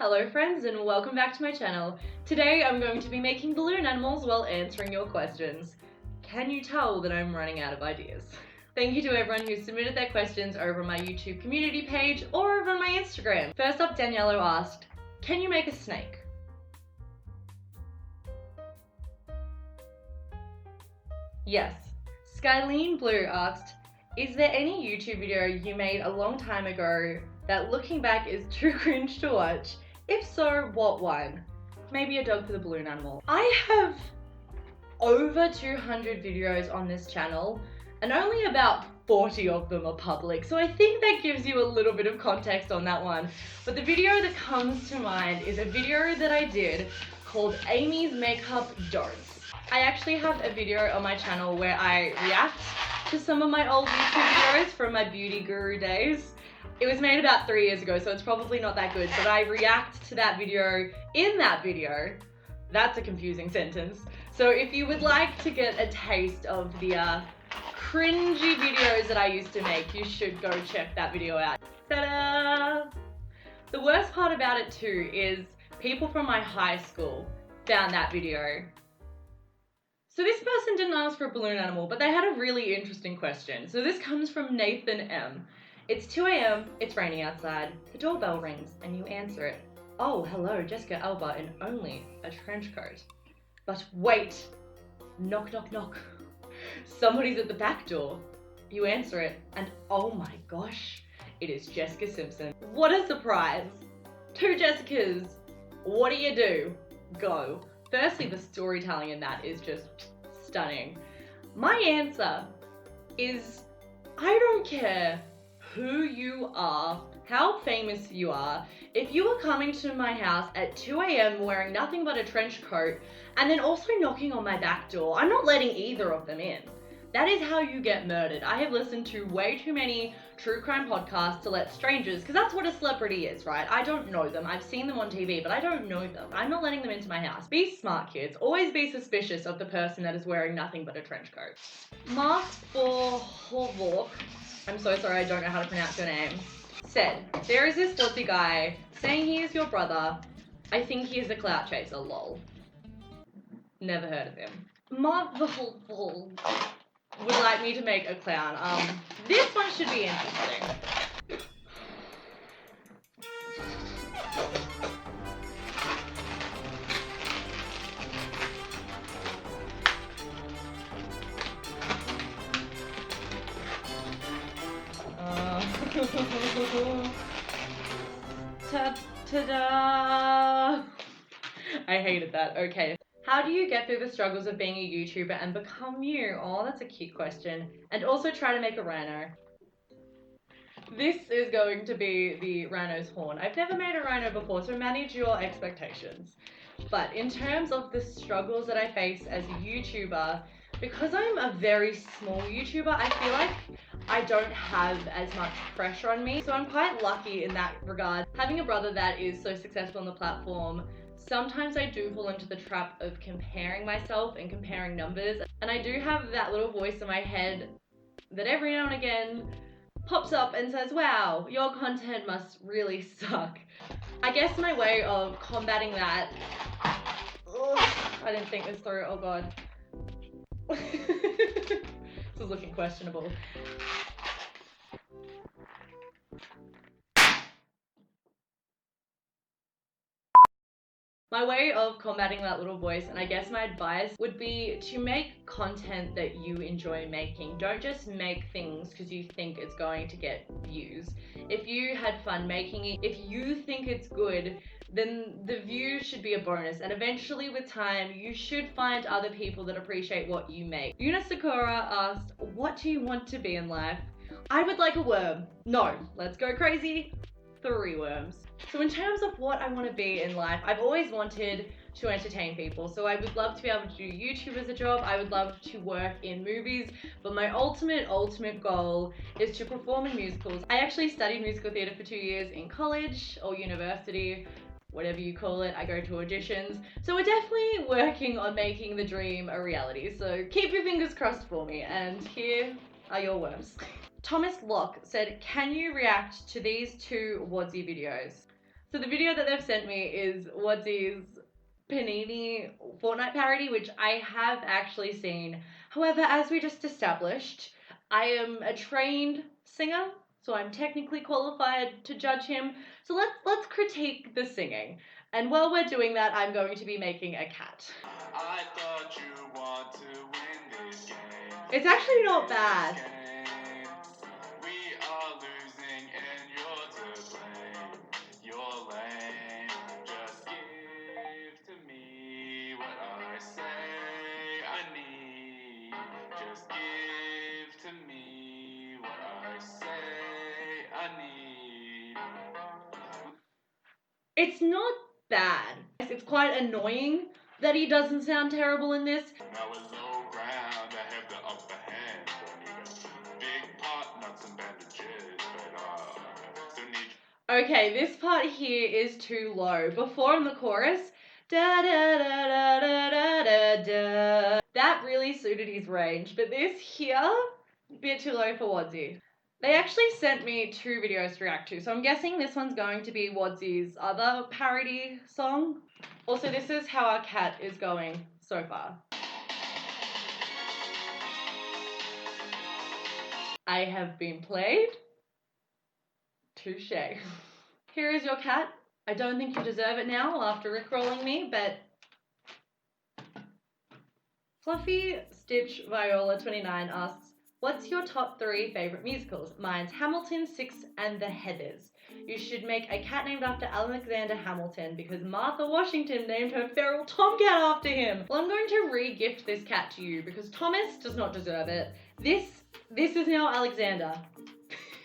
Hello friends and welcome back to my channel. Today I'm going to be making balloon animals while answering your questions. Can you tell that I'm running out of ideas? Thank you to everyone who submitted their questions over my YouTube community page or over on my Instagram. First up, Daniello asked, can you make a snake? Yes. Skyline Blue asked, is there any YouTube video you made a long time ago that looking back is too cringe to watch? If so, what one? Maybe a dog for the balloon animal. I have over 200 videos on this channel and only about 40 of them are public, so I think that gives you a little bit of context on that one. But the video that comes to mind is a video that I did called Amy's Makeup Don'ts. I actually have a video on my channel where I react to some of my old YouTube videos from my beauty guru days. It was made about 3 years ago, so it's probably not that good, but I react to that video in that video. That's a confusing sentence. So if you would like to get a taste of the cringy videos that I used to make, you should go check that video out. Ta-da! The worst part about it too is people from my high school found that video. So this person didn't ask for a balloon animal, but they had a really interesting question. So this comes from Nathan M. It's 2 a.m, it's raining outside, the doorbell rings and you answer it. Oh, hello, Jessica Alba in only a trench coat. But wait, knock, knock, knock. Somebody's at the back door. You answer it and oh my gosh, it is Jessica Simpson. What a surprise. 2 Jessicas. What do you do? Go. Firstly, the storytelling in that is just stunning. My answer is, I don't care who you are, how famous you are, if you are coming to my house at 2 a.m. wearing nothing but a trench coat and then also knocking on my back door, I'm not letting either of them in. That is how you get murdered. I have listened to way too many true crime podcasts to let strangers, because that's what a celebrity is, right? I don't know them. I've seen them on TV, but I don't know them. I'm not letting them into my house. Be smart, kids. Always be suspicious of the person that is wearing nothing but a trench coat. Mark for Horvok, I'm so sorry, I don't know how to pronounce your name, said, there is this Wadzee guy saying he is your brother. I think he is a clout chaser, lol. Never heard of him. Mark the Horvok would like me to make a clown. This one should be interesting. Ta-da! I hated that. Okay. How do you get through the struggles of being a YouTuber and become you? Oh, that's a cute question. And also try to make a rhino. This is going to be the rhino's horn. I've never made a rhino before, so manage your expectations. But in terms of the struggles that I face as a YouTuber, because I'm a very small YouTuber, I feel like I don't have as much pressure on me. So I'm quite lucky in that regard. Having a brother that is so successful on the platform, sometimes I do fall into the trap of comparing myself and comparing numbers. And I do have that little voice in my head that every now and again pops up and says, wow, your content must really suck. I guess my way of combating that, I didn't think this through, oh god. This is looking questionable. My way of combating that little voice, and I guess my advice would be to make content that you enjoy making. Don't just make things because you think it's going to get views. If you had fun making it, if you think it's good, then the views should be a bonus. And eventually with time, you should find other people that appreciate what you make. Yuna Sakura asked, what do you want to be in life? I would like a worm. No, let's go crazy. 3 worms. So in terms of what I want to be in life, I've always wanted to entertain people. So I would love to be able to do YouTube as a job. I would love to work in movies, but my ultimate goal is to perform in musicals. I actually studied musical theatre for 2 years in college or university, whatever you call it. I go to auditions. So we're definitely working on making the dream a reality. So keep your fingers crossed for me. And here are your worms. Thomas Locke said, can you react to these 2 Wadzee videos? So the video that they've sent me is Wadzee's Panini Fortnite parody, which I have actually seen. However, as we just established, I am a trained singer, so I'm technically qualified to judge him. So let's critique the singing. And while we're doing that, I'm going to be making a cat. I thought you want to win this game. It's actually not bad. We are losing and you're to blame. You're lame. Just give to me what I say I need. Just give to me what I say I need. It's not bad. It's quite annoying that he doesn't sound terrible in this. Now we're low ground, I have the upper hand. I need a big pot, not some bandages, but still need. Okay, this part here is too low. Before in the chorus, da da da da da da da da. That really suited his range, but this here, a bit too low for Wadzee. They actually sent me 2 videos to react to, so I'm guessing this one's going to be Wadzee's other parody song. Also, this is how our cat is going so far. I have been played. Touché. Here is your cat. I don't think you deserve it now after rickrolling me, but... Fluffy Stitch Viola 29 asks, what's your top 3 favourite musicals? Mine's Hamilton, Six, and The Heathers. You should make a cat named after Alexander Hamilton because Martha Washington named her feral tomcat after him. Well, I'm going to re-gift this cat to you because Thomas does not deserve it. This is now Alexander.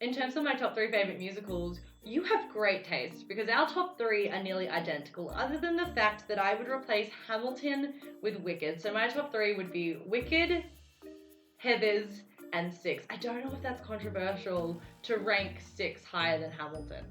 In terms of my top 3 favourite musicals, you have great taste because our top 3 are nearly identical, other than the fact that I would replace Hamilton with Wicked. So my top 3 would be Wicked, Heathers, and Six. I don't know if that's controversial to rank Six higher than Hamilton.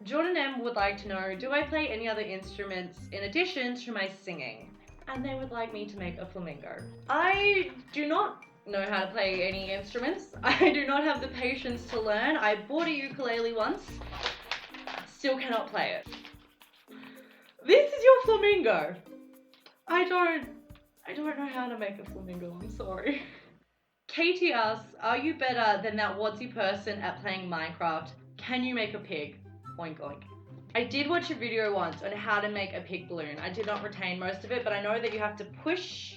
Jordan M would like to know, do I play any other instruments in addition to my singing? And they would like me to make a flamingo. I do not know how to play any instruments. I do not have the patience to learn. I bought a ukulele once, still cannot play it. This is your flamingo. I don't know how to make a flamingo, I'm sorry. Katie asks, are you better than that Wadzee person at playing Minecraft? Can you make a pig? Oink oink. I did watch a video once on how to make a pig balloon. I did not retain most of it, but I know that you have to push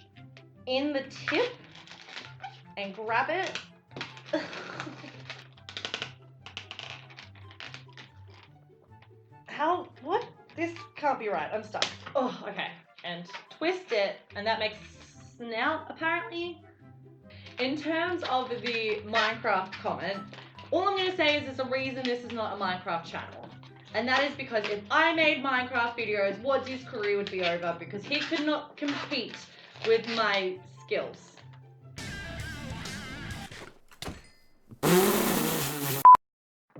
in the tip and grab it. What? This can't be right, I'm stuck. Oh, okay. And twist it, and that makes a snout, apparently. In terms of the Minecraft comment, all I'm gonna say is there's a reason this is not a Minecraft channel. And that is because if I made Minecraft videos, Wadzee's career would be over because he could not compete with my skills.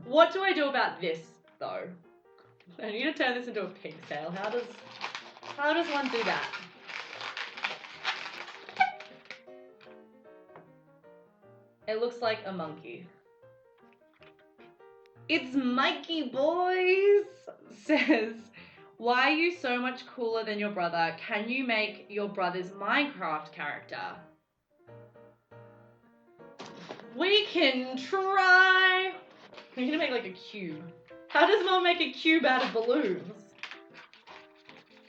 What do I do about this, though? I need to turn this into a pigtail. How does one do that? It looks like a monkey. It's Mikey Boys says, why are you so much cooler than your brother? Can you make your brother's Minecraft character? We can try. I'm gonna make like a cube. How does mom make a cube out of balloons?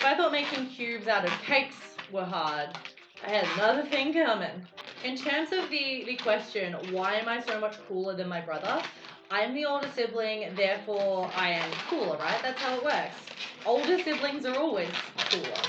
I thought making cubes out of cakes were hard. I had another thing coming. In terms of the question, why am I so much cooler than my brother? I'm the older sibling, therefore I am cooler, right? That's how it works. Older siblings are always cooler.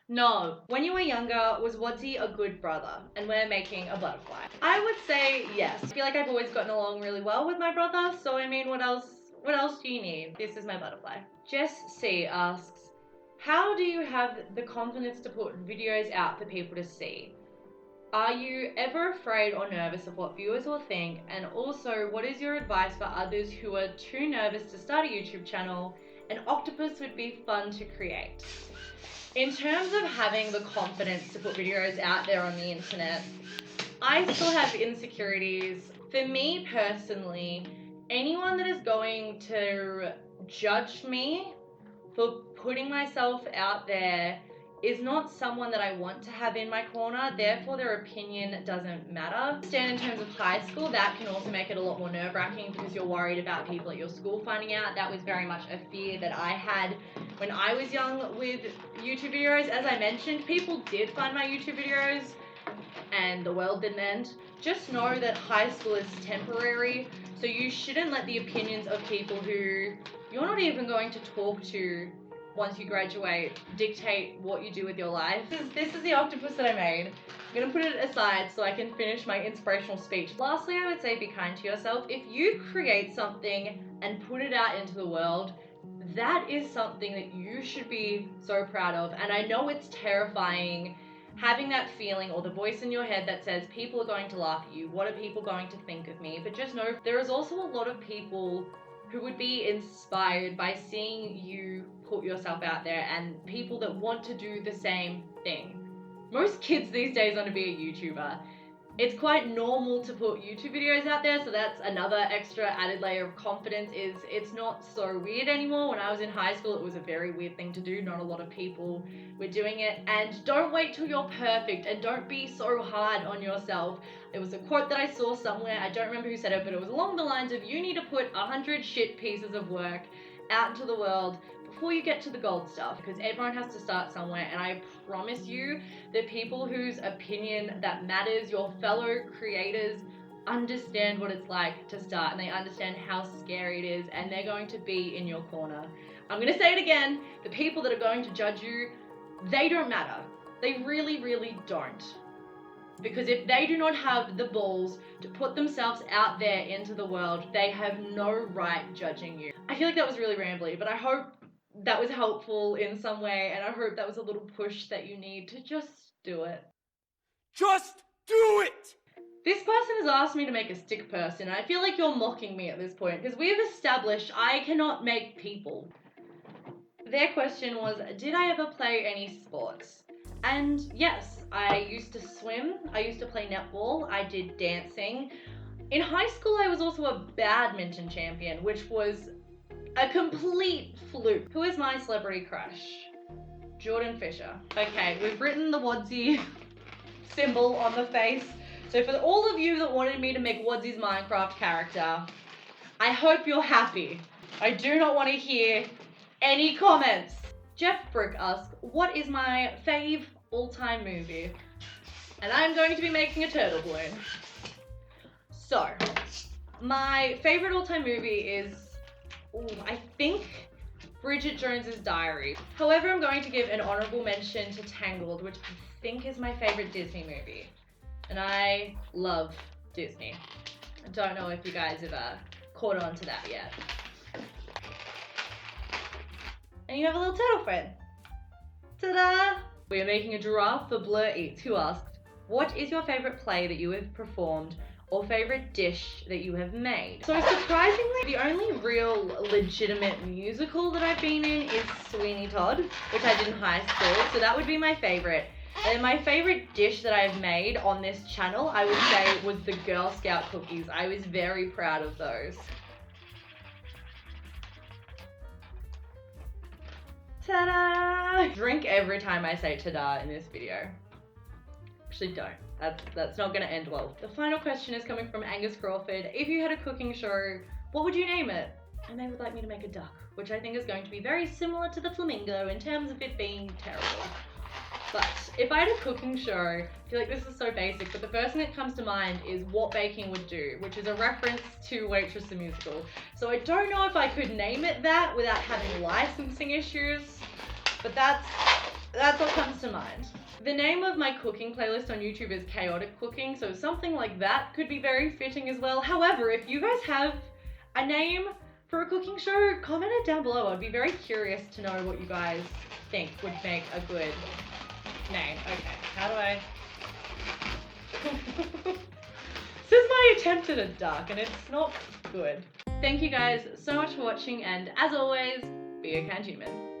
No. When you were younger, was Wadzee a good brother? And we're making a butterfly. I would say yes. I feel like I've always gotten along really well with my brother, so I mean, what else do you need? This is my butterfly. Jess C asks, how do you have the confidence to put videos out for people to see? Are you ever afraid or nervous of what viewers will think? And also, what is your advice for others who are too nervous to start a YouTube channel an octopus would be fun to create. In terms of having the confidence to put videos out there on the internet, I still have insecurities. For me personally, anyone that is going to judge me for putting myself out there is not someone that I want to have in my corner, therefore their opinion doesn't matter. In terms of high school, that can also make it a lot more nerve-wracking because you're worried about people at your school finding out. That was very much a fear that I had when I was young with YouTube videos. As I mentioned, people did find my YouTube videos and the world didn't end. Just know that high school is temporary, so you shouldn't let the opinions of people who you're not even going to talk to once you graduate dictate what you do with your life. This is the octopus that I made. I'm gonna put it aside so I can finish my inspirational speech. Lastly, I would say be kind to yourself. If you create something and put it out into the world, that is something that you should be so proud of. And I know it's terrifying having that feeling or the voice in your head that says people are going to laugh at you, what are people going to think of me? But just know there is also a lot of people who would be inspired by seeing you put yourself out there, and people that want to do the same thing. Most kids these days want to be a YouTuber. It's quite normal to put YouTube videos out there, so that's another extra added layer of confidence. Is it's not so weird anymore. When I was in high school, it was a very weird thing to do. Not a lot of people were doing it. And don't wait till you're perfect, and don't be so hard on yourself. There was a quote that I saw somewhere, I don't remember who said it, but it was along the lines of, you need to put 100 shit pieces of work out into the world before you get to the gold stuff, because everyone has to start somewhere. And I promise you, the people whose opinion that matters, your fellow creators, understand what it's like to start, and they understand how scary it is, and they're going to be in your corner. I'm going to say it again, the people that are going to judge you, they don't matter. They really, really don't. Because if they do not have the balls to put themselves out there into the world, they have no right judging you. I feel like that was really rambly, but I hope that was helpful in some way, and I hope that was a little push that you need to just do it. Just do it! This person has asked me to make a stick person, and I feel like you're mocking me at this point, because we have established I cannot make people. Their question was, did I ever play any sports? And yes, I used to swim, I used to play netball, I did dancing. In high school, I was also a badminton champion, which was a complete fluke. Who is my celebrity crush? Jordan Fisher. Okay, we've written the Wadzee symbol on the face. So for all of you that wanted me to make Wadzee's Minecraft character, I hope you're happy. I do not want to hear any comments. Jeff Brick asks, what is my fave all-time movie? And I'm going to be making a turtle balloon. So, my favorite all-time movie is, I think, Bridget Jones's Diary. However, I'm going to give an honorable mention to Tangled, which I think is my favorite Disney movie. And I love Disney. I don't know if you guys have caught on to that yet. And you have a little turtle friend. Ta-da! We are making a giraffe for Blur Eats, who asked, what is your favorite play that you have performed or favorite dish that you have made? So surprisingly, the only real legitimate musical that I've been in is Sweeney Todd, which I did in high school, so that would be my favorite. And my favorite dish that I've made on this channel, I would say, was the Girl Scout cookies. I was very proud of those. Ta-da! Drink every time I say ta-da in this video. Actually, don't. That's not gonna end well. The final question is coming from Angus Crawford. If you had a cooking show, what would you name it? And they would like me to make a duck, which I think is going to be very similar to the flamingo in terms of it being terrible. But if I had a cooking show, I feel like this is so basic, but the first thing that comes to mind is What Baking Would Do, which is a reference to Waitress the Musical. So I don't know if I could name it that without having licensing issues, but that's what comes to mind. The name of my cooking playlist on YouTube is Chaotic Cooking, so something like that could be very fitting as well. However, if you guys have a name for a cooking show, comment it down below. I'd be very curious to know what you guys think would make a good name. Okay, how do I... This is my attempt at a duck, and it's not good. Thank you guys so much for watching, and as always, be a kind human.